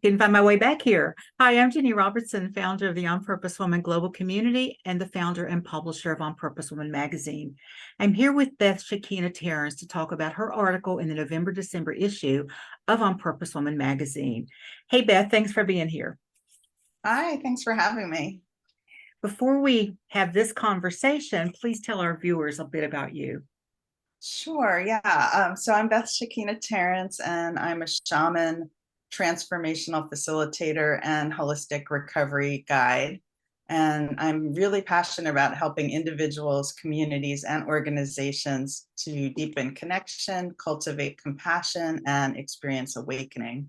Couldn't find my way back here. Hi, I'm Jenny Robertson, founder of the On Purpose Woman Global Community and the founder and publisher of On Purpose Woman magazine. I'm here with Beth Shekinah Terrence to talk about her article in the November-December issue of On Purpose Woman magazine. Hey, Beth, thanks for being here. Hi, thanks for having me. Before we have this conversation, please tell our viewers a bit about you. Sure, yeah. So I'm Beth Shekinah Terrence, and I'm a shaman, transformational facilitator, and holistic recovery guide. And I'm really passionate about helping individuals, communities, and organizations to deepen connection, cultivate compassion, and experience awakening.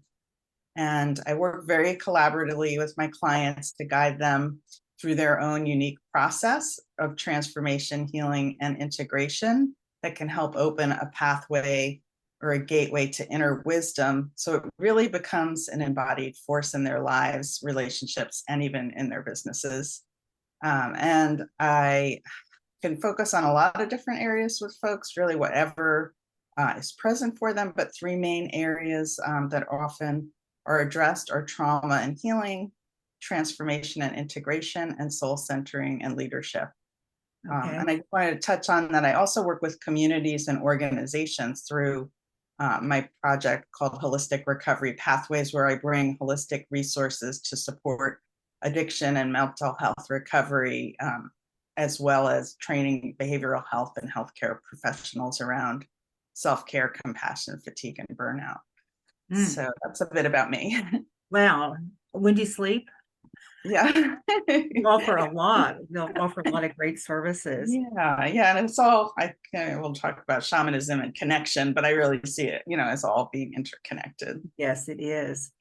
And I work very collaboratively with my clients to guide them through their own unique process of transformation, healing, and integration that can help open a pathway or a gateway to inner wisdom. So it really becomes an embodied force in their lives, relationships, and even in their businesses. And I can focus on a lot of different areas with folks, really whatever is present for them, but three main areas that often are addressed are trauma and healing, transformation and integration, and soul centering and leadership. Okay. And I just wanted to touch on that. I also work with communities and organizations through my project called Holistic Recovery Pathways, where I bring holistic resources to support addiction and mental health recovery, as well as training behavioral health and healthcare professionals around self-care, compassion, fatigue, and burnout. So that's a bit about me. Wow. When do you sleep? Yeah. You offer a lot. You offer a lot of great services. Yeah. And it's all, we'll talk about shamanism and connection, but I really see it, as all being interconnected. Yes, it is.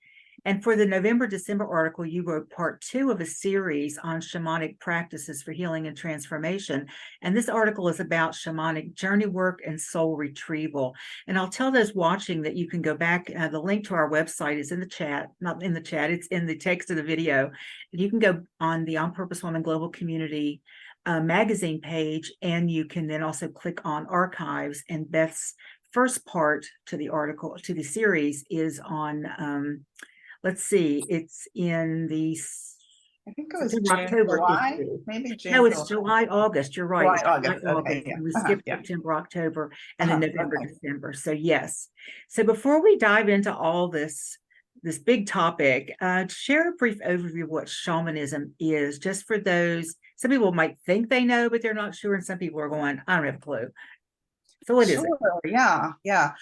And for the November-December article, you wrote part 2 of a series on shamanic practices for healing and transformation. And this article is about shamanic journey work and soul retrieval. And I'll tell those watching that you can go back. The link to our website is in the chat, not in the chat, it's in the text of the video. And you can go on the On Purpose Woman Global Community magazine page, and you can then also click on archives. And Beth's first part to the article, to the series, is on let's see, it's in the I think it was September, June, October July, issue. maybe June. No, it's July, August. You're right. July, It's August. July, Okay, August. yeah. And we skipped Yeah. September, October, and then November, Okay. December. So yes. So before we dive into all this big topic, share a brief overview of what shamanism is, just for those. Some people might think they know, but they're not sure, and some people are going, I don't have a clue. So what is it? Yeah.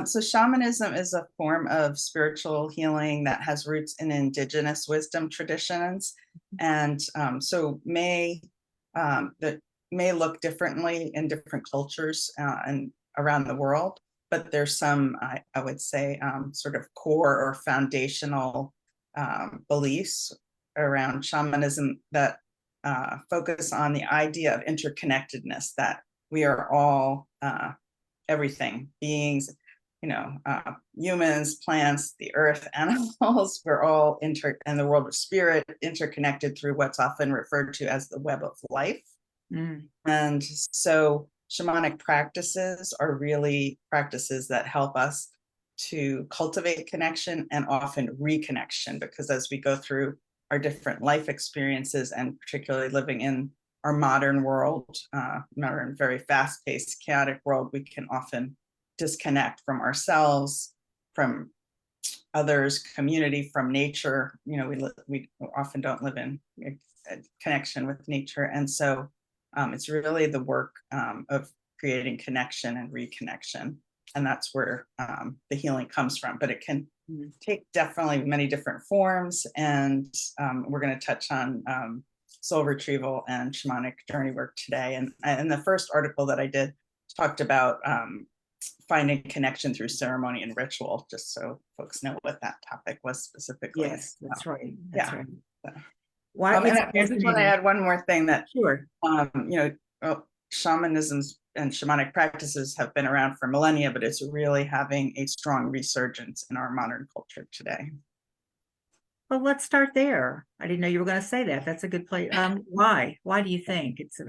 So shamanism is a form of spiritual healing that has roots in indigenous wisdom traditions, and so that may look differently in different cultures and around the world. But there's some, I would say, sort of core or foundational beliefs around shamanism that focus on the idea of interconnectedness, that we are all everything, beings, humans, plants, the earth, animals. We're all in the world of spirit, interconnected through what's often referred to as the web of life. And so shamanic practices are really practices that help us to cultivate connection and often reconnection, because as we go through our different life experiences, and particularly living in our modern world, modern, very fast-paced, chaotic world, we can often disconnect from ourselves, from others, community, from nature. We often don't live in a connection with nature. And so it's really the work of creating connection and reconnection. And that's where the healing comes from. But it can take definitely many different forms. And we're going to touch on soul retrieval and shamanic journey work today. And the first article that I did talked about finding connection through ceremony and ritual, just so folks know what that topic was specifically. Yes, that's right. That's right. Why, and I just want to add one more thing, that sure. Shamanisms and shamanic practices have been around for millennia, but it's really having a strong resurgence in our modern culture today. Well, let's start there. I didn't know you were going to say that. That's a good place. Why? Why do you think it's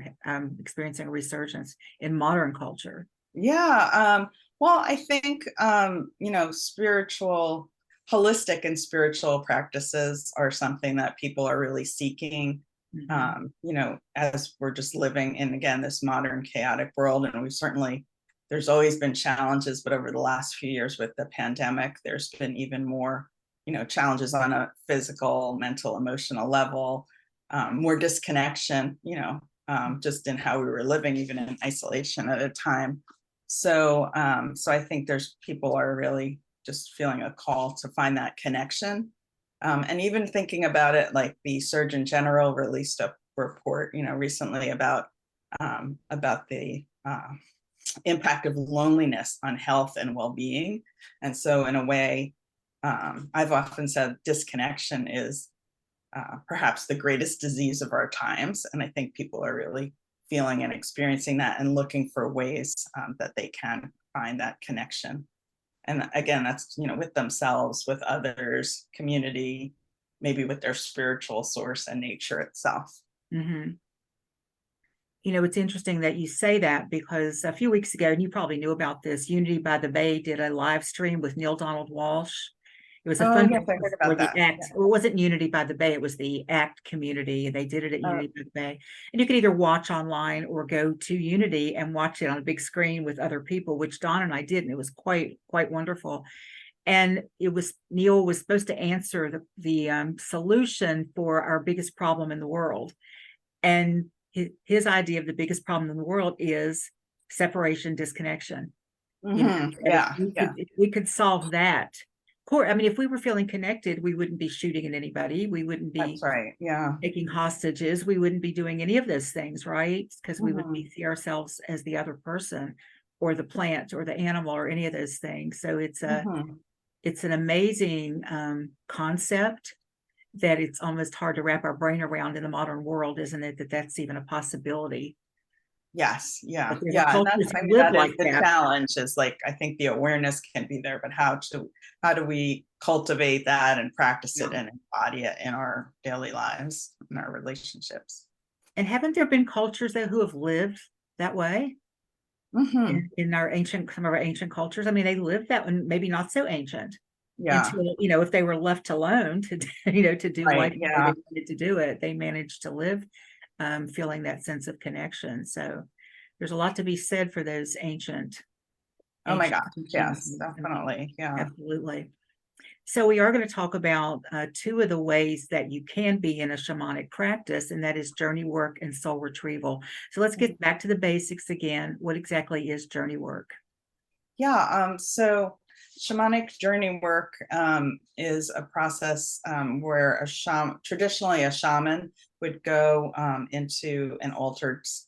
experiencing a resurgence in modern culture? Yeah. Well, I think, spiritual holistic and spiritual practices are something that people are really seeking, as we're just living in, again, this modern chaotic world. And there's always been challenges, but over the last few years with the pandemic, there's been even more, challenges on a physical, mental, emotional level, more disconnection, just in how we were living, even in isolation at a time. So I think people are really just feeling a call to find that connection. And even thinking about it, like the Surgeon General released a report, recently about the impact of loneliness on health and well-being. And so in a way, I've often said disconnection is perhaps the greatest disease of our times. And I think people are really feeling and experiencing that and looking for ways that they can find that connection. And again, that's, with themselves, with others, community, maybe with their spiritual source and nature itself. Mm-hmm. It's interesting that you say that, because a few weeks ago, and you probably knew about this, Unity by the Bay did a live stream with Neil Donald Walsh. It was a Yes, I fundraiser heard for about the that. ACT. Well, it wasn't Unity by the Bay, it was the ACT community. They did it at Unity by the Bay. And you could either watch online or go to Unity and watch it on a big screen with other people, which Don and I did, and it was quite wonderful. And Neil was supposed to answer the solution for our biggest problem in the world. And his idea of the biggest problem in the world is separation, disconnection. If we could solve that. If we were feeling connected, we wouldn't be shooting at anybody. We wouldn't be taking hostages. We wouldn't be doing any of those things, right? Because we would see ourselves as the other person, or the plant, or the animal, or any of those things. So it's an amazing concept that it's almost hard to wrap our brain around in the modern world, isn't it? That's even a possibility. Yes. Yeah. And that is the challenge, is like, I think the awareness can be there, but how do we cultivate that and practice it and embody it in our daily lives, in our relationships? And haven't there been cultures though who have lived that way? In some of our ancient cultures? They lived that one, maybe not so ancient. Until, if they were left alone to do life the way they wanted to do it, they managed to live feeling that sense of connection. So there's a lot to be said for those ancient. Oh my gosh, yes, definitely. Yeah, absolutely. So we are going to talk about two of the ways that you can be in a shamanic practice, and that is journey work and soul retrieval. So let's get back to the basics again. What exactly is journey work? Yeah, so shamanic journey work is a process where traditionally a shaman would go into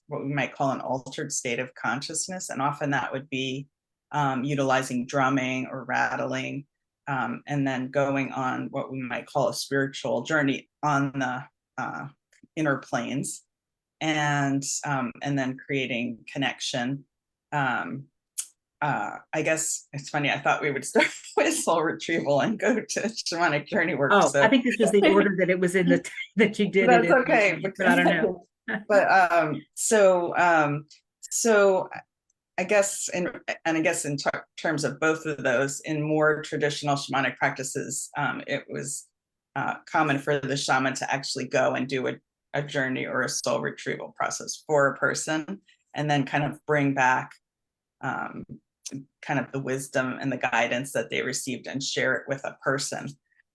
what we might call an altered state of consciousness. And often that would be utilizing drumming or rattling, and then going on what we might call a spiritual journey on the inner planes, and then creating connection. I guess it's funny, I thought we would start with soul retrieval and go to shamanic journey work. Oh, so I think this was the order that it was in that you did. That's okay, but I don't know. But so I guess in terms of both of those, in more traditional shamanic practices, it was common for the shaman to actually go and do a journey or a soul retrieval process for a person, and then kind of bring back kind of the wisdom and the guidance that they received and share it with a person,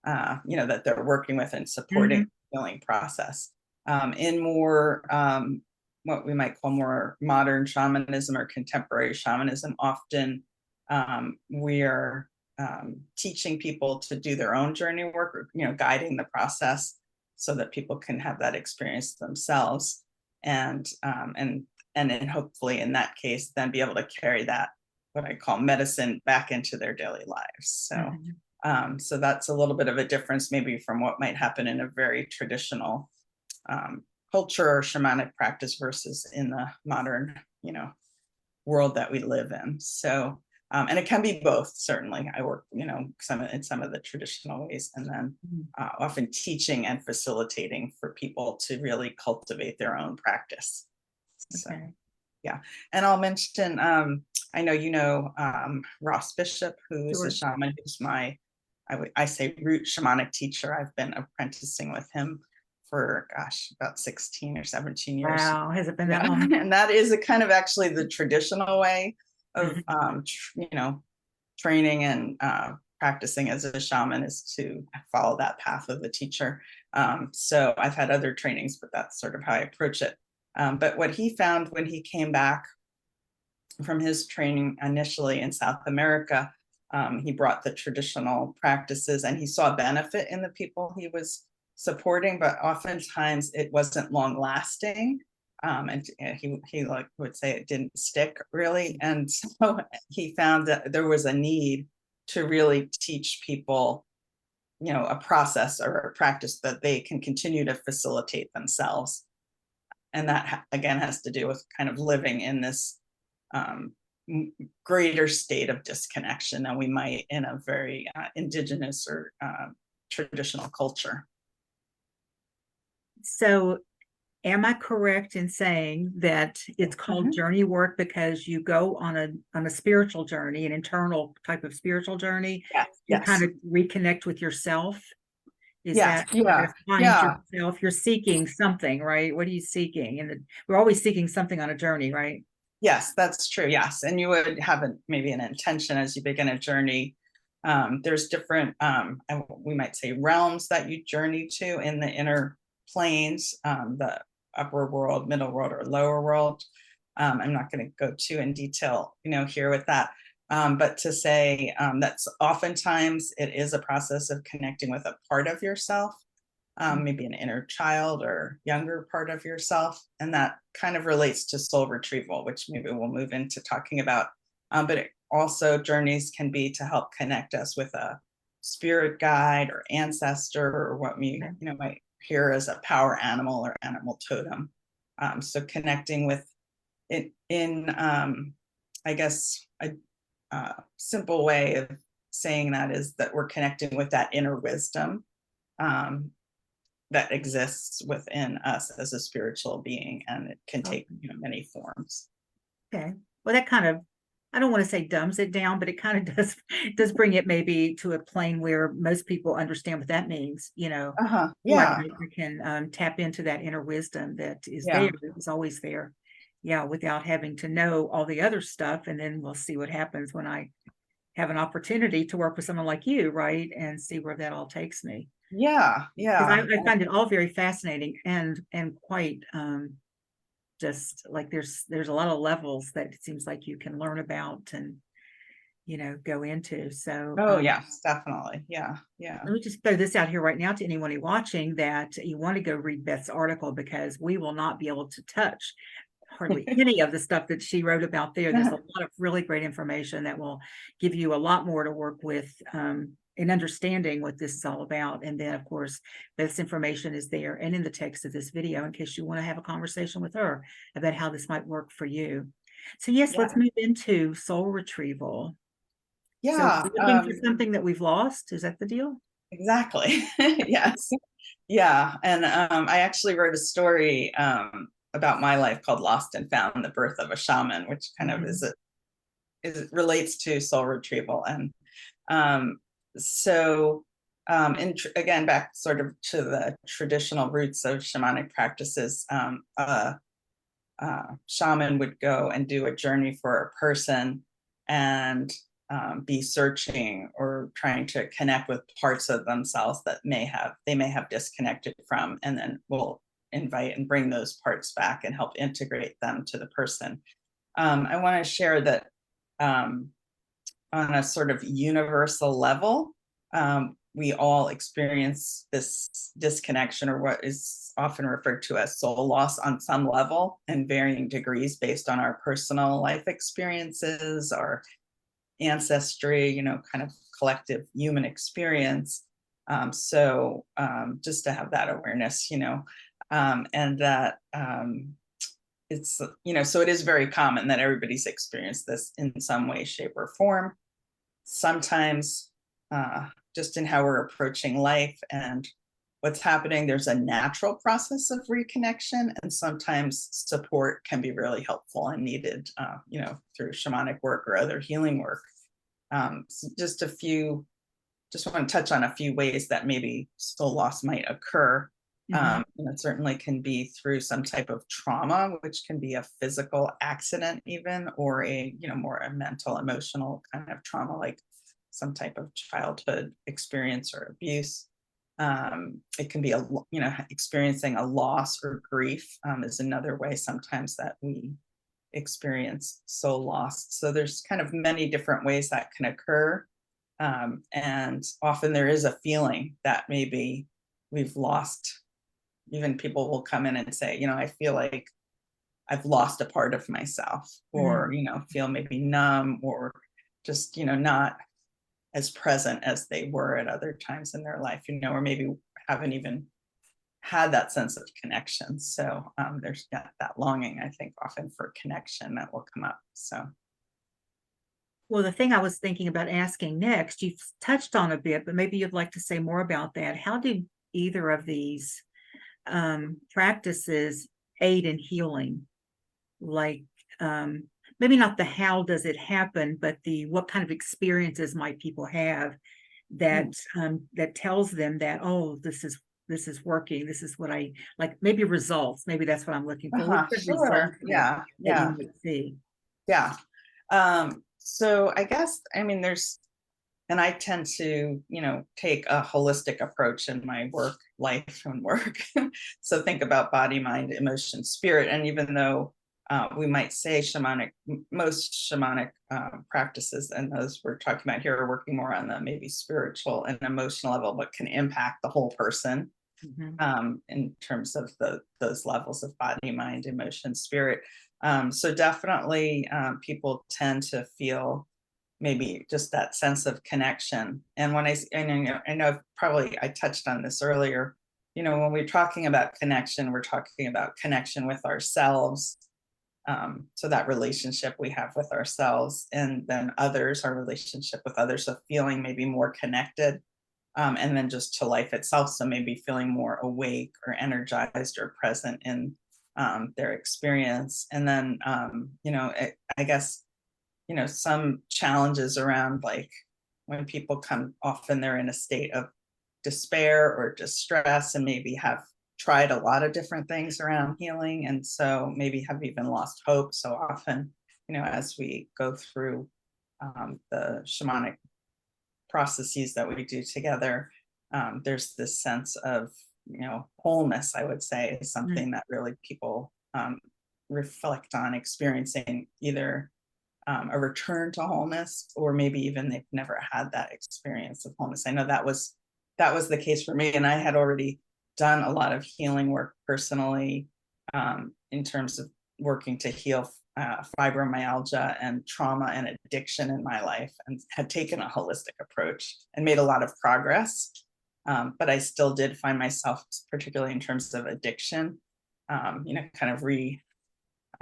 that they're working with and supporting the healing process. In more what we might call more modern shamanism or contemporary shamanism, often we are teaching people to do their own journey work, or, guiding the process so that people can have that experience themselves, and then hopefully in that case then be able to carry that, what I call medicine, back into their daily lives. So so that's a little bit of a difference maybe from what might happen in a very traditional culture or shamanic practice versus in the modern, world that we live in. So and it can be both. Certainly I work, in some of the traditional ways, and then often teaching and facilitating for people to really cultivate their own practice. So yeah, and I'll mention, I know Ross Bishop, who is a shaman, who's my I say root shamanic teacher. I've been apprenticing with him for, gosh, about 16 or 17 years. Wow, has it been that Yeah, long? and that is a kind of actually the traditional way of, Mhm. training and practicing as a shaman, is to follow that path of the teacher. So I've had other trainings, but that's sort of how I approach it. But what he found when he came back from his training initially in South America, he brought the traditional practices and he saw benefit in the people he was supporting, but oftentimes it wasn't long lasting. And he like would say it didn't stick really. And so he found that there was a need to really teach people, a process or a practice that they can continue to facilitate themselves. And that again has to do with kind of living in this um, greater state of disconnection than we might in a very indigenous or traditional culture. So am I correct in saying that it's called journey work because you go on a spiritual journey, an internal type of spiritual journey? Yes, You kind yes, of reconnect with yourself. Is yes, that kind yeah, of find yeah. yourself? You're seeking something, right? What are you seeking? And we're always seeking something on a journey, right? Yes, that's true. Yes. And you would have maybe an intention as you begin a journey. There's different, we might say, realms that you journey to in the inner planes, the upper world, middle world, or lower world. I'm not going to go too in detail, here with that. But to say that's oftentimes it is a process of connecting with a part of yourself, maybe an inner child or younger part of yourself. And that kind of relates to soul retrieval, which maybe we'll move into talking about. But it also, journeys can be to help connect us with a spirit guide or ancestor, or what we might hear as a power animal or animal totem. So connecting with it in, I guess, a simple way of saying that is that we're connecting with that inner wisdom um, that exists within us as a spiritual being, and it can take many forms. Okay. Well, that kind of, I don't want to say dumbs it down, but it kind of does bring it maybe to a plane where most people understand what that means, like Yeah, we can tap into that inner wisdom that is yeah, there, that was always there. Yeah, without having to know all the other stuff. And then we'll see what happens when I have an opportunity to work with someone like you, right? And see where that all takes me. yeah, Because yeah. I find it all very fascinating and quite just like there's a lot of levels that it seems like you can learn about and go into. So Oh yes, definitely. Yeah, yeah. let me just throw this out here right now to anyone watching that you want to go read Beth's article, because we will not be able to touch hardly any of the stuff that she wrote about there. There's a lot of really great information that will give you a lot more to work with in understanding what this is all about. And then, of course, this information is there and in the text of this video in case you want to have a conversation with her about how this might work for you. So yes, Yeah, let's move into soul retrieval. So yeah, looking for something that we've lost, is that the deal? exactly. Yes, yeah. And I actually wrote a story about my life called "Lost and Found: The Birth of a Shaman," which kind of Mhm. it relates to soul retrieval. And um, so and again, back sort of to the traditional roots of shamanic practices, shaman would go and do a journey for a person and be searching or trying to connect with parts of themselves that they may have disconnected from, and then we'll invite and bring those parts back and help integrate them to the person. I want to share that on a sort of universal level, we all experience this disconnection, or what is often referred to as soul loss, on some level and varying degrees based on our personal life experiences, our ancestry, kind of collective human experience. So just to have that awareness, and that it's, so it is very common that everybody's experienced this in some way, shape, or form. Sometimes just in how we're approaching life and what's happening, there's a natural process of reconnection, and sometimes support can be really helpful and needed, through shamanic work or other healing work. So just a few just want to touch on a few ways that maybe soul loss might occur. Mhm. It certainly can be through some type of trauma, which can be a physical accident even, or a, more a mental, emotional kind of trauma, like some type of childhood experience or abuse. It can be experiencing a loss or grief is another way sometimes that we experience soul loss. So there's kind of many different ways that can occur. And often there is a feeling that maybe we've lost. Even people will come in and say, I feel like I've lost a part of myself, or, Mm. feel maybe numb, or just, not as present as they were at other times in their life, or maybe haven't even had that sense of connection. So there's that longing, I think, often for connection that will come up. So, Well, the thing I was thinking about asking next, you've touched on a bit, but maybe you'd like to say more about that. How do either of these practices aid in healing? Like, maybe not the how does it happen, but the what kind of experiences might people have mm, that tells them that, oh, this is working. This is what I like. Maybe results. Maybe that's what I'm looking for. What the results sure. Yeah. that you Yeah. might see? Yeah. So I guess, I mean, and I tend to, take a holistic approach in my work, life and work. So think about body, mind, emotion, spirit. And even though we might say most shamanic practices, and those we're talking about here, are working more on the maybe spiritual and emotional level, but can impact the whole person Mhm. in terms of those levels of body, mind, emotion, spirit. So definitely people tend to feel maybe just that sense of connection. And I know probably I touched on this earlier, when we're talking about connection, we're talking about connection with ourselves. So that relationship we have with ourselves, and then others, our relationship with others, so feeling maybe more connected, and then just to life itself. So maybe feeling more awake or energized or present in their experience. And then, I guess, some challenges around, like, when people come, often they're in a state of despair or distress, and maybe have tried a lot of different things around healing. And so maybe have even lost hope. So often, as we go through the shamanic processes that we do together, there's this sense of, wholeness, I would say, is Mm. something that really people reflect on experiencing, either a return to wholeness, or maybe even they've never had that experience of wholeness. I know that was the case for me, and I had already done a lot of healing work personally, in terms of working to heal fibromyalgia and trauma and addiction in my life, and had taken a holistic approach and made a lot of progress. But I still did find myself, particularly in terms of addiction, kind of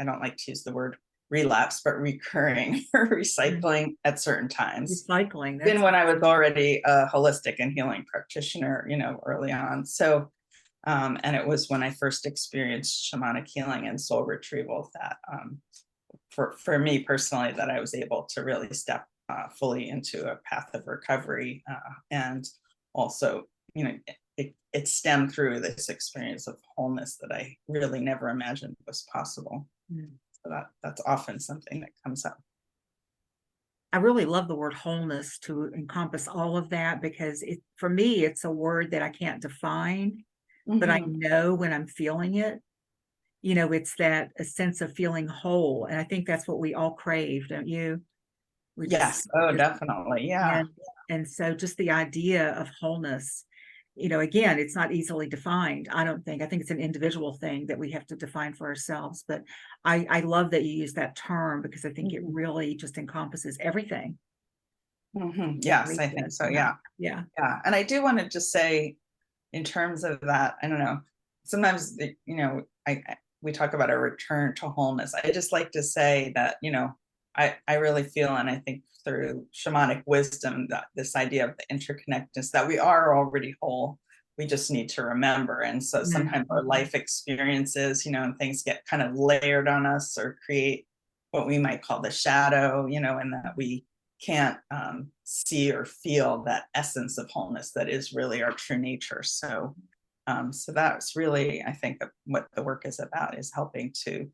I don't like to use the word relapse, but recurring or Mm. recycling at certain times. Recycling. Then That's when I was already a holistic and healing practitioner, early on. So, and it was when I first experienced shamanic healing and soul retrieval that, for me personally, that I was able to really step fully into a path of recovery, and also, it stemmed through this experience of wholeness that I really never imagined was possible. mm. So that's often something that comes up. I really love the word wholeness to encompass all of that because for me, it's a word that I can't define, but I Mhm. know when I'm feeling it. It's that a sense of feeling whole. And I think that's what we all crave, don't you? We Yes. Oh, just definitely. Yeah. and and so just the idea of wholeness, again, it's not easily defined. I don't think. I think it's an individual thing that we have to define for ourselves. But I love that you use that term because I think it Mhm. really just encompasses everything. Mhm. Yes, I think Everything. so. Yeah. Yeah. Yeah. Yeah. And I do want to just say, in terms of that, I don't know, sometimes, we talk about a return to wholeness. I just like to say that, I really feel, and I think through shamanic wisdom, that this idea of the interconnectedness, that we are already whole. We just need to remember. And so sometimes our Mhm. life experiences, and things get kind of layered on us, or create what we might call the shadow, and that we can't see or feel that essence of wholeness that is really our true nature. So so that's really, I think, what the work is about, is helping to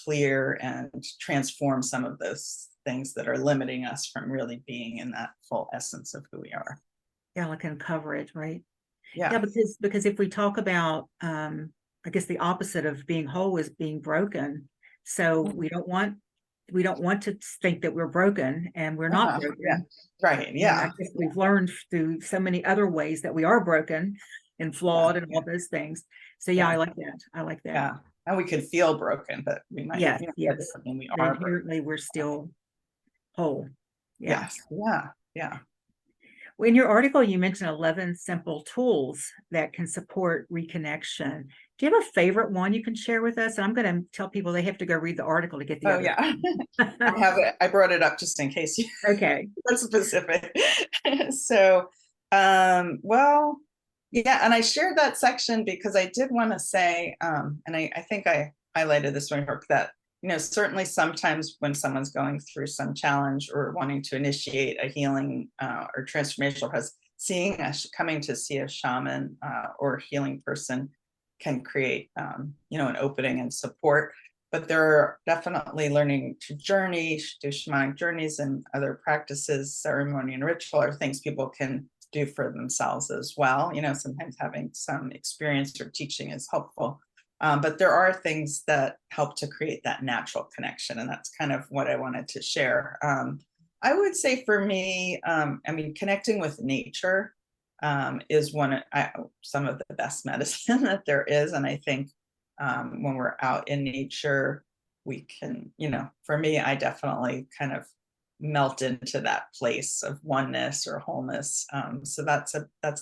clear and transform some of those things that are limiting us from really being in that full essence of who we are. Yeah, like uncover it, right? Yeah. Yeah, because if we talk about, I guess the opposite of being whole is being broken. So we don't want to think that we're broken, and we're not Yeah. broken. Right. And I Yeah. guess we've learned through so many other ways that we are broken and flawed and all those things. So yeah, I like that. I like that. Yeah. And we could feel broken, but we might, Yes, that yes. doesn't mean we But are broken. inherently we're still whole. Yeah. Yes. Yeah. Yeah. In your article, you mentioned 11 simple tools that can support reconnection. Do you have a favorite one you can share with us? And I'm going to tell people they have to go read the article to get the Oh, other. yeah. I have it. I brought it up just in case you Okay. that's specific. So, well, yeah, and I shared that section because I did want to say, and I think I highlighted this one, that, certainly sometimes when someone's going through some challenge or wanting to initiate a healing or transformational process, coming to see a shaman or healing person can create, an opening and support. But they're definitely learning to journey, do shamanic journeys and other practices, ceremony and ritual are things people can do for themselves as well. Sometimes having some experience or teaching is helpful. But there are things that help to create that natural connection. And that's kind of what I wanted to share. I would say for me, connecting with nature is some of the best medicine that there is. And I think when we're out in nature, we can, for me, I definitely kind of melt into that place of oneness or wholeness. So that's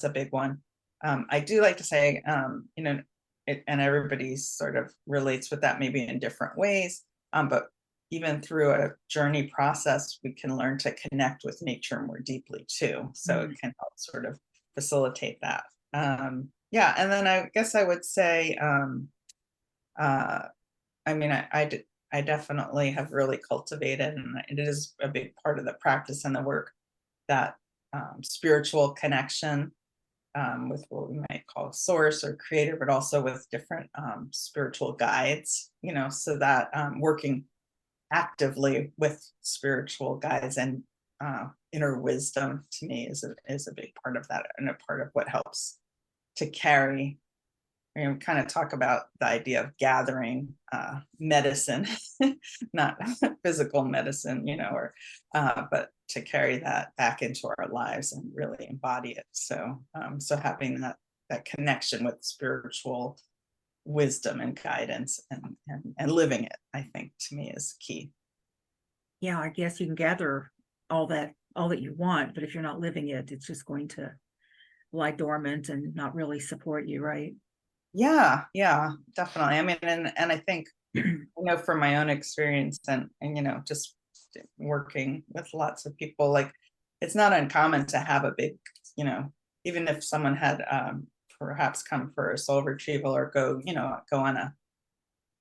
a big one. I do like to say, and everybody sort of relates with that maybe in different ways. But even through a journey process, we can learn to connect with nature more deeply too. So it can help sort of facilitate that. Yeah, and then I guess I would say, I definitely have really cultivated, and it is a big part of the practice and the work, that spiritual connection with what we might call source or creator, but also with different spiritual guides, so that working actively with spiritual guides and inner wisdom to me is a big part of that, and a part of what helps to carry. Kind of talk about the idea of gathering medicine, not physical medicine, but to carry that back into our lives and really embody it. So, so having that connection with spiritual wisdom and guidance and living it, I think, to me is key. Yeah, I guess you can gather all that you want, but if you're not living it, it's just going to lie dormant and not really support you, right? Yeah, definitely. And I think, from my own experience and just working with lots of people, like, it's not uncommon to have a big, even if someone had perhaps come for a soul retrieval or go on a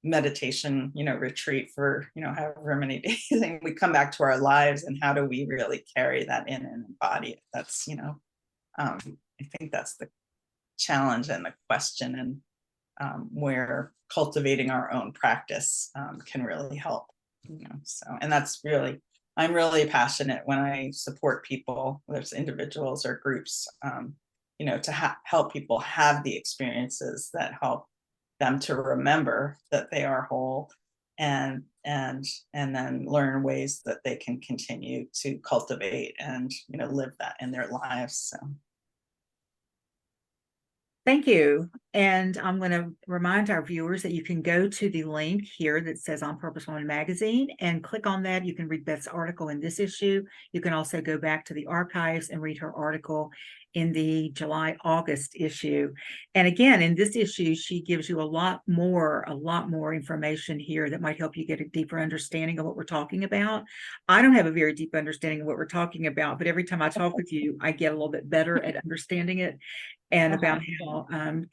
meditation, retreat for, however many days, and we come back to our lives, and how do we really carry that in and embody it? That's, I think that's the challenge and the question, and where cultivating our own practice can really help. So, and that's really, I'm really passionate when I support people, whether it's individuals or groups, to help people have the experiences that help them to remember that they are whole, and then learn ways that they can continue to cultivate and live that in their lives. So Thank you. And I'm going to remind our viewers that you can go to the link here that says On Purpose Woman Magazine and click on that. You can read Beth's article in this issue. You can also go back to the archives and read her article in the July-August issue. And again, in this issue, she gives you a lot more information here that might help you get a deeper understanding of what we're talking about. I don't have a very deep understanding of what we're talking about, but every time I talk with you, I get a little bit better at understanding it, and about how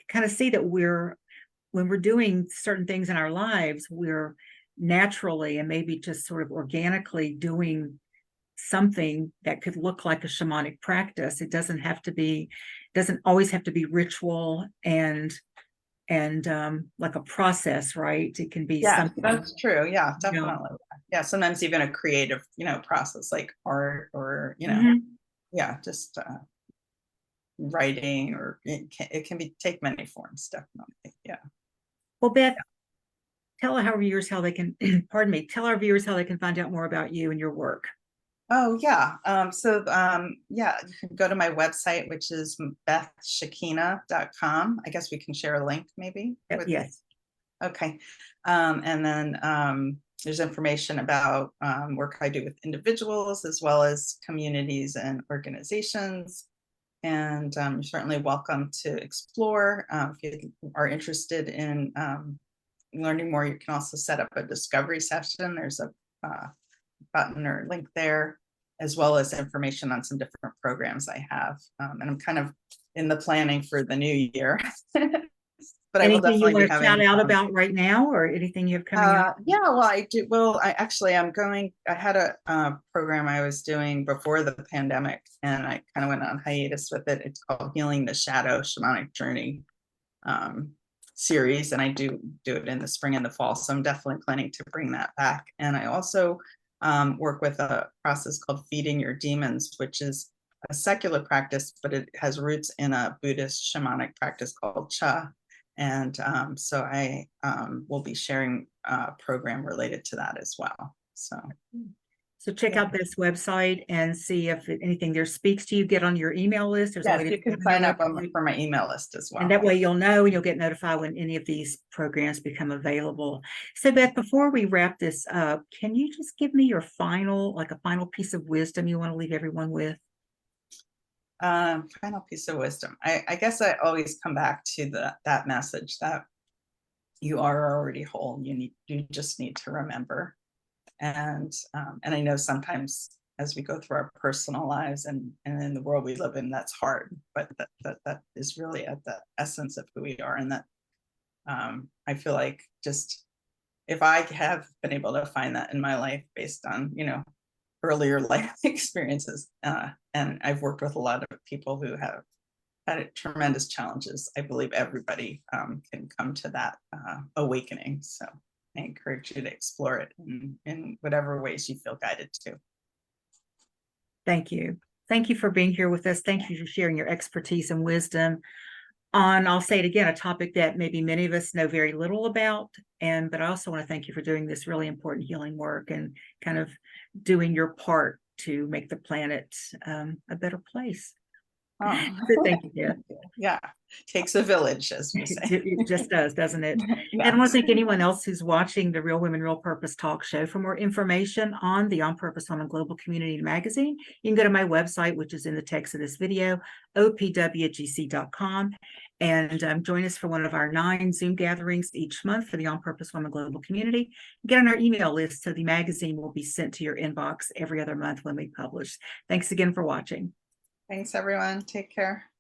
kind of see that when we're doing certain things in our lives, we're naturally and maybe just sort of organically doing something that could look like a shamanic practice. It doesn't always have to be ritual and like a process, right? It can be Yeah, something. that's true. Yeah, You know. definitely. Yeah, sometimes even a creative, process like art or, Mhm. yeah, just writing, or it can take many forms, definitely. Yeah. Well, Beth, tell our viewers how they can, pardon me, tell our viewers how they can find out more about you and your work. Oh, yeah. Yeah, you can go to my website, which is bethshekinah.com. I guess we can share a link maybe with. Yes. Okay. And then there's information about work I do with individuals as well as communities and organizations. And you're certainly welcome to explore. If you are interested in learning more, you can also set up a discovery session. There's a button or link there, as well as information on some different programs I have. And I'm kind of in the planning for the new year. But I will Anything you definitely be want to shout having out about right now, or anything you have coming up? yeah, well, I do. Well, I had a program I was doing before the pandemic, and I kind of went on hiatus with it. It's called Healing the Shadow Shamanic Journey series, and I do it in the spring and the fall. So I'm definitely planning to bring that back. And I also work with a process called Feeding Your Demons, which is a secular practice, but it has roots in a Buddhist shamanic practice called Cha. And so I will be sharing a program related to that as well. So check Yeah. out this website and see if anything there speaks to you. Get on your email list. There's a way Yes, to you can get on sign our up website. for my email list as well. And that way you'll know and you'll get notified when any of these programs become available. So Beth, before we wrap this up, can you just give me your final piece of wisdom you want to leave everyone with? Final piece of wisdom. I guess I always come back to that message that you are already whole. You just need to remember. And I know sometimes as we go through our personal lives and in the world we live in, that's hard, but that is really at the essence of who we are. And that I feel like just if I have been able to find that in my life based on, earlier life experiences, and I've worked with a lot of people who have had tremendous challenges, I believe everybody can come to that awakening. So I encourage you to explore it in whatever ways you feel guided to. Thank you. Thank you for being here with us. Thank you for sharing your expertise and wisdom on, I'll say it again, a topic that maybe many of us know very little about. But I also want to thank you for doing this really important healing work and kind of doing your part to make the planet a better place. Oh. So thank you, Beth. Yeah, takes a village, as we say. It just does, doesn't it? Yeah. And I want to thank anyone else who's watching the Real Women, Real Purpose talk show. For more information on the On Purpose Woman Global Community Magazine, you can go to my website, which is in the text of this video, opwgc.com, and join us for one of our 9 Zoom gatherings each month for the On Purpose Woman Global Community. Get on our email list so the magazine will be sent to your inbox every other month when we publish. Thanks again for watching. Thanks, everyone. Take care.